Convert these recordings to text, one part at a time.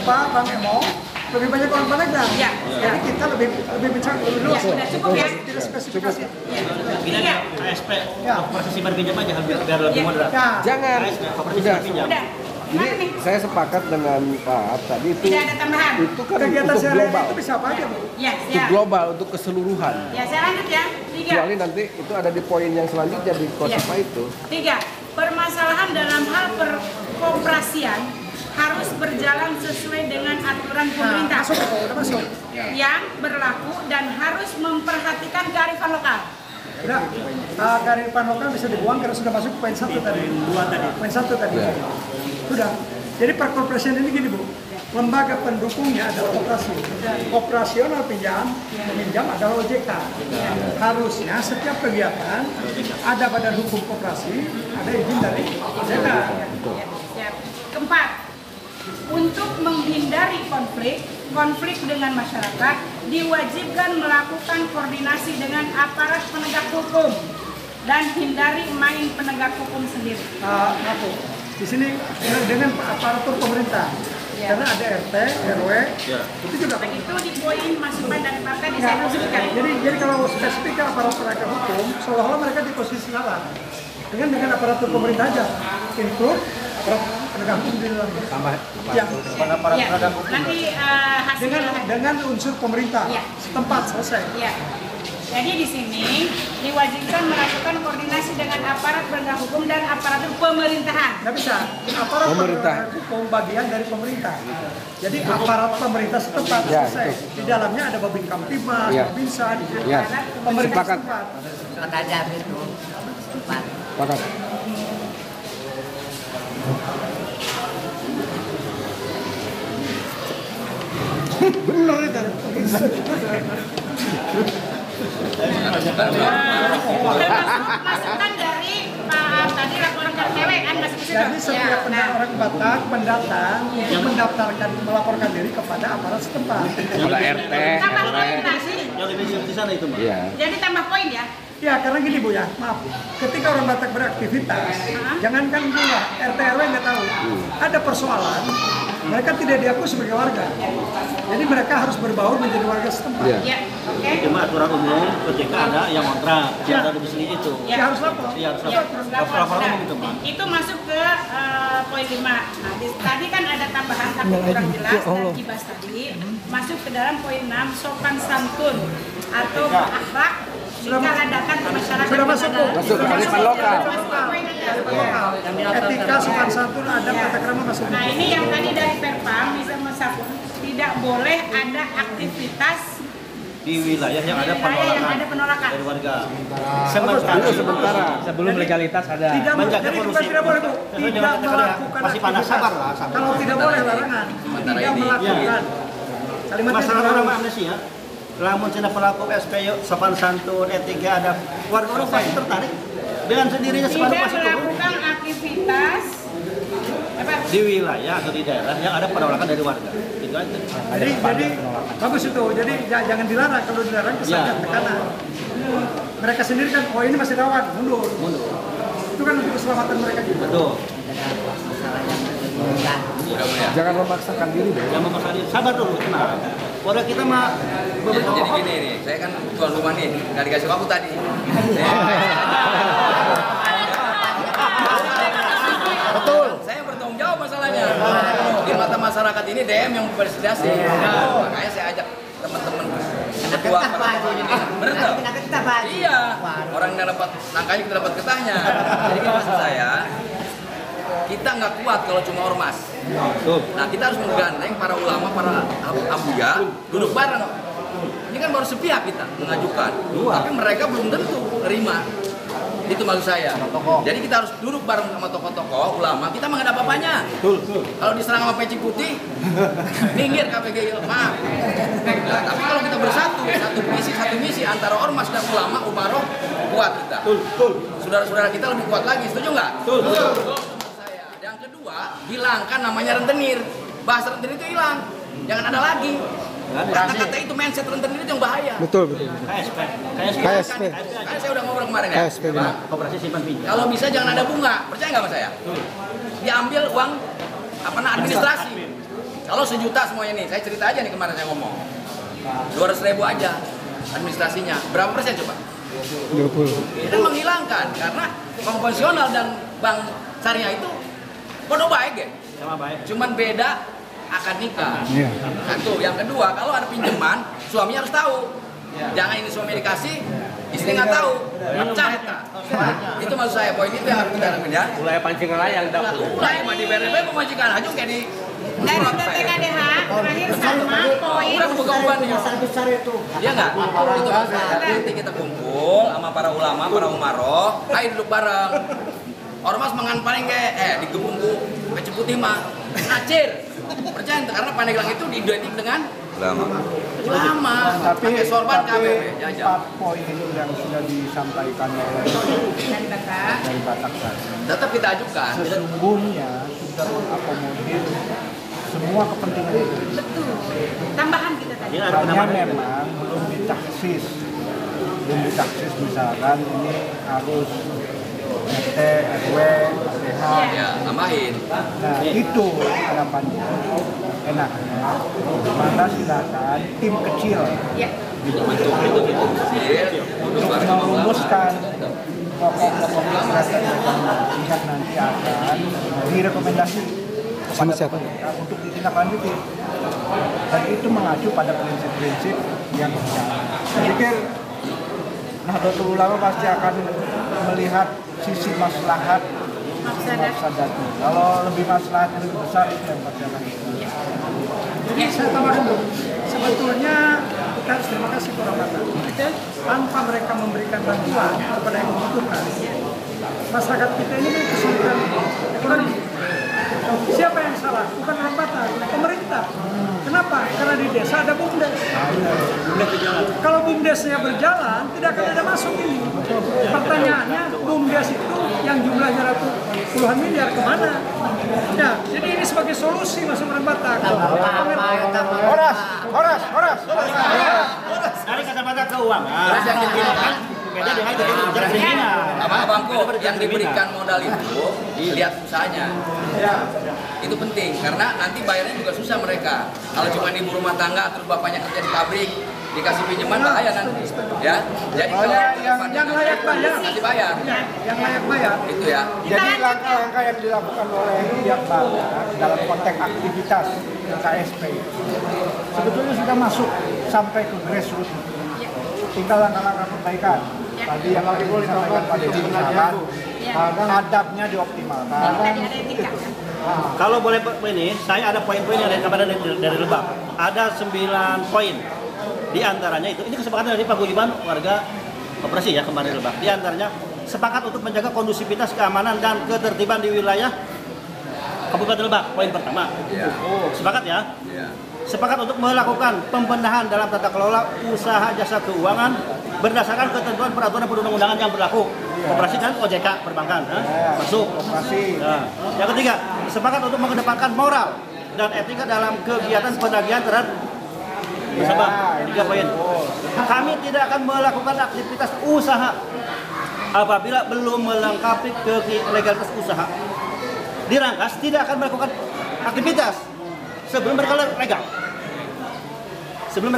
Pak, Bang Emo, lebih banyak orang Padang. Ya. Jadi kita lebih mencari lebih luas. Sudah cukup ya. Tidak spesifikasi. Gini ya, KSP, Ya. koperasi simpan pinjam aja biar lebih moderat. Ya. Jangan. KSP, koperasi Udah. simpan pinjam. Udah. Ini Gimana nih? saya sepakat dengan Pak tadi itu. Tidak ada tambahan. Itu kan Kegiatan untuk sehari global. itu bisa apa aja, Bu? Ya, Untuk ya. global, untuk keseluruhan. Ya, saya lanjut ya. 3. Kecuali nanti itu ada di poin yang selanjutnya di Kosapa itu. 3. Permasalahan dalam hal perkoperasian harus berjalan sesuai dengan aturan pemerintah Masuk, udah masuk. yang berlaku dan harus memperhatikan kearifan lokal. Udah, kearifan lokal bisa dibuang karena sudah masuk poin 1 tadi. Poin 1 tadi. Ya. Sudah. Jadi perkoperasian ini gini, Bu. Lembaga pendukungnya adalah koperasi. Operasional peminjam adalah OJK. Harusnya setiap kegiatan ada badan hukum koperasi, ada izin dari OJK. Ya. Keempat, untuk menghindari konflik dengan masyarakat, diwajibkan melakukan koordinasi dengan aparat penegak hukum dan hindari main penegak hukum sendiri. Di sini dengan aparatur pemerintah. Ya. Karena ada RT, RW, itu juga. Nah, itu di poin masukan dari partai saya posisikan. Jadi kalau spesifik ke aparatur penegak hukum, seolah-olah mereka di posisi salah. Dengan aparatur pemerintah aja, include aparat penegak hukum di dalamnya. Tambah Ya. aparat Ya. penegak hukum. Nanti hasil Dengan unsur pemerintah Ya. setempat selesai. ya. Jadi di sini diwajibkan melakukan koordinasi dengan aparat penegak hukum dan aparatur pemerintahan. Nggak bisa. Aparat Pemerintah. penegak hukum bagian dari pemerintah. Jadi aparat pemerintah setempat Ya, selesai. itu. Di dalamnya ada Babin Kamtibmas, Ya. Babinsa, Ya. pemerintah Sepakat. setempat. Sepakat. Bener itu. Masukan dari Pak tadi laporan ke RTW kan masih ke situ. Jadi setiap nah, orang Batak pendatang untuk mendaftarkan melaporkan diri kepada aparat setempat. Ada RT, tambah RW. poin tadi. Yang lebih di sana itu, Mbak. Iya. Jadi tambah poin ya. Ya karena gini Bu ya, maaf. Ketika orang Batak beraktivitas, jangankan pula RT RW nggak tahu. Ada persoalan, mereka tidak diakui sebagai warga. Jadi mereka harus berbaur menjadi warga setempat. Iya. Ya, oke. Cuma aturan umum OJK ada yang kontrak, Ya. ada domisili itu. Ya. Ya harus lapor. Iya, harus Ya, lapor. Lapor umum itu, Mbak. itu masuk ke poin 5. Nah, tadi kan ada tambahan tapi kurang jelas dan kibas tadi. Masuk ke dalam poin 6, sopan santun atau berakhlak jika ledakan ke masyarakat. Sudah masuk Bu. Masuk ke kearifan lokal. Masuk ke poin atas. Etika, sopan santun, adab, tata krama masuk. Nah ini yang tadi dari Perpam bisa masuk. Tidak boleh ada aktivitas Di wilayah yang ada di wilayah yang penolakan ada penolakan. dari warga. Sementara. Sebelum legalitas ada. Tidak Menjaga jadi bukan kondusif. tidak boleh Bu. Jangan Tidak jangan melakukan masih panas, aktivitas. sabar lah, sabar. Kalau tidak boleh larangan. Tidak melakukan. Kalimatnya Masalah tidak orang harus. amnesia. Lamun cina pelaku SPY sopan santun, etika ada warga orang pasti tertarik dengan sendirinya Tidak sepadu pasti turun melakukan aktivitas apa? di wilayah atau di daerah yang ada penolakan dari warga. Itu aja. Jadi bagus itu. Jadi jangan dilarang. Kalau dilarang kesannya Ya. tekanan. Mereka sendiri kan, oh ini masih rawan, mundur. Mundur. Itu kan untuk keselamatan mereka juga. Betul. Jangan memaksakan diri deh. Yang memaksa diri, sabar dulu, tenang. Warga kita mah beberapa Jadi gini nih, saya kan tuan rumah nih, nggak dikasih waktu tadi. Betul. Saya bertanggung jawab masalahnya. Di mata masyarakat ini DM yang berprestasi. Makanya saya ajak teman-teman ketua para ini. Bener nggak? Iya. Orang yang dapat nangkanya kita dapat getahnya. Jadi gini maksud saya, kita nggak kuat kalau cuma ormas. Nah kita harus menggandeng para ulama, para abuya, duduk bareng. Ini kan baru sepihak kita mengajukan, tapi mereka belum tentu terima. Itu maksud saya. Jadi kita harus duduk bareng sama tokoh-tokoh ulama. Kita mah nggak ada apa-apanya. Kalau diserang sama peci putih, minggir KPGI. Maaf. Nah, tapi kalau kita bersatu, satu misi antara ormas dan ulama, umaroh, kuat kita. Saudara-saudara kita lebih kuat lagi. Setuju nggak? Saya. Yang kedua, hilangkan namanya rentenir. Bahasa rentenir itu hilang. Jangan ada lagi. Kata-kata itu mindset rentenir itu yang bahaya. Betul. KSP. KSP. Kan saya udah ngobrol kemarin ya. KSP benar. Koperasi simpan pinjam. Kalau bisa jangan ada bunga. Percaya nggak sama saya? Diambil uang administrasi. Kalau 1 juta semuanya nih, saya cerita aja nih kemarin saya ngomong. 200.000 aja administrasinya. Berapa persen coba? 20. Itu menghilangkan karena bank konvensional dan bank syariah itu bodoh baik ya. Sama baik. Cuman beda akad nikah. Iya. Satu. Yang kedua, kalau ada pinjaman, suami harus tahu. Jangan ini suami dikasih, istri nggak tahu. Pecah eta. Itu maksud saya, poin itu yang harus kita lakukan ya. Mulai pancing layang dah. Mulai mah di BRB pemajikan aja kayak di Dari TTKDH terakhir sama poin orang buka beban nih. Besar itu. Iya nggak? Itu maksudnya. Nanti kita kumpul sama para ulama, para umaroh, ayo duduk bareng. Ormas mangan paling kayak digebung ku peci putih mah acir. Percaya karena Pandeglang itu diidentik dengan ulama. Pakai sorban KBB jajan. 4 poin itu yang sudah disampaikan oleh dari Batak tadi. Tetap kita ajukan. Sesungguhnya sudah mengakomodir semua kepentingan itu. betul. Tambahan kita tadi. Hanya memang belum ditaksis. Misalkan ini harus RT, RW, ATH. Ya, tambahin. Nah itu harapannya enaknya mana silakan tim kecil Ya. Bentuk untuk merumuskan pokok-pokok strategi yang nanti akan direkomendasi kepada pemerintah untuk ditindaklanjuti, dan itu mengacu pada prinsip-prinsip yang berjalan. Saya pikir Nahdlatul Ulama pasti akan melihat sisi maslahat mafsadatnya. Kalau lebih maslahatnya lebih besar itu yang pasti akan. Jadi saya tambahkan dulu, sebetulnya kita harus terima kasih kepada Batak. Tanpa mereka memberikan bantuan kepada yang membutuhkan, masyarakat kita ini kan kesulitan ekonomi. Siapa yang salah? Bukan orang Batak, pemerintah. Kenapa? Karena di desa ada BUMDes. Kalau BUMDesnya berjalan, tidak akan ada masuk ini. Pertanyaannya, BUMDes itu yang jumlahnya puluhan miliar kemana? Ya, jadi ini sebagai solusi masuk orang Batak. Horas. Dari kacamata keuangan. Terus yang diberikan Beda dengan kebijakan kriminal. Abang-abangku yang diberikan modal itu dilihat usahanya. Itu penting karena nanti bayarnya juga susah mereka. Kalau cuma ibu rumah tangga terus bapaknya kerja di pabrik dikasih pinjaman bahaya nanti. Ya. Jadi kalau yang layak bayar nanti bayar. Yang layak bayar. Itu ya. Jadi langkah-langkah yang dilakukan oleh pihak Batak dalam konteks aktivitas KSP sebetulnya sudah masuk sampai ke grassroots. Tinggal langkah-langkah perbaikan. Tadi yang disampaikan Pak Deddy misalkan adabnya dioptimalkan. Tadi ada etika. Kalau boleh ini, saya ada poin-poin yang dari kabar dari Lebak. Ada 9 poin. Di antaranya ini kesepakatan dari Pak Budiman warga operasi ya kemarin Lebak. Di antaranya sepakat untuk menjaga kondusivitas, keamanan dan ketertiban di wilayah Kabupaten Lebak. Poin pertama. Sepakat ya? Sepakat untuk melakukan pembenahan dalam tata kelola usaha jasa keuangan berdasarkan ketentuan peraturan perundang-undangan yang berlaku. Operasi kan OJK perbankan, masuk. Operasi. Nah, yang ketiga, sepakat untuk mengedepankan moral dan etika dalam kegiatan penagihan terhadap nasabah. 3 poin. Kami tidak akan melakukan aktivitas usaha apabila belum melengkapi legalitas usaha. Dirangkas tidak akan melakukan aktivitas sebelum mereka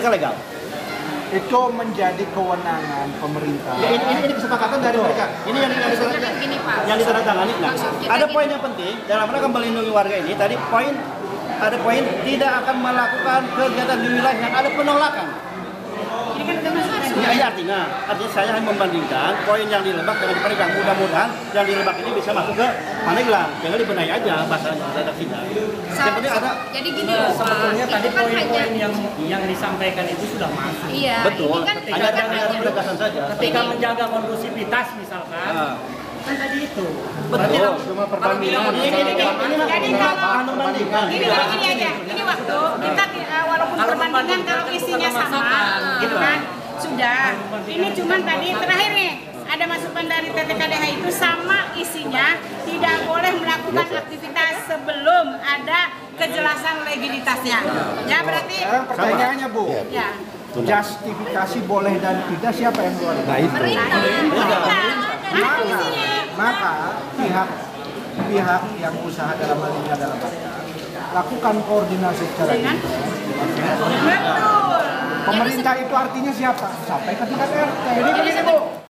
legal. Itu menjadi kewenangan pemerintah. Ya, ini kesepakatan dari mereka. Ini yang ditandatangani. Nah, ada poin yang penting dalam rangka melindungi warga ini. Tadi ada poin tidak akan melakukan kegiatan di wilayah yang ada penolakan. Ini kan udah masuk. Ini artinya saya hanya membandingkan poin yang di Lebak dengan di Pandeglang. Mudah-mudahan yang di Lebak ini bisa masuk ke Pandeglang. Jangan dibenahi aja bahasanya redaksinya. Yang penting ada. Jadi gini, Sebetulnya tadi itu kan poin-poin hanya yang disampaikan itu sudah masuk. iya, Betul. ini kan Hanya ada penegasan saja. Ketika menjaga kondusivitas misalkan, kan tadi itu. Betul. Cuma perbandingan. jadi kalau Membandingkan. ini aja, ini waktu kita walaupun perbandingan kalau isinya sama, gitu kan, sudah. Ini cuman tadi terakhir nih ada masukan dari TTKDH itu sama isinya tidak boleh melakukan aktivitas sebelum ada kejelasan legalitasnya. Ya berarti. Sekarang pertanyaannya Bu, Ya. justifikasi boleh dan tidak siapa yang keluar? Pemerintah. Maka pihak yang usaha dalam hal ini adalah Batak lakukan koordinasi secara Dengan? intens. Betul. Pemerintah itu artinya siapa? Sampai ke tingkat RT. Jadi begini Bu,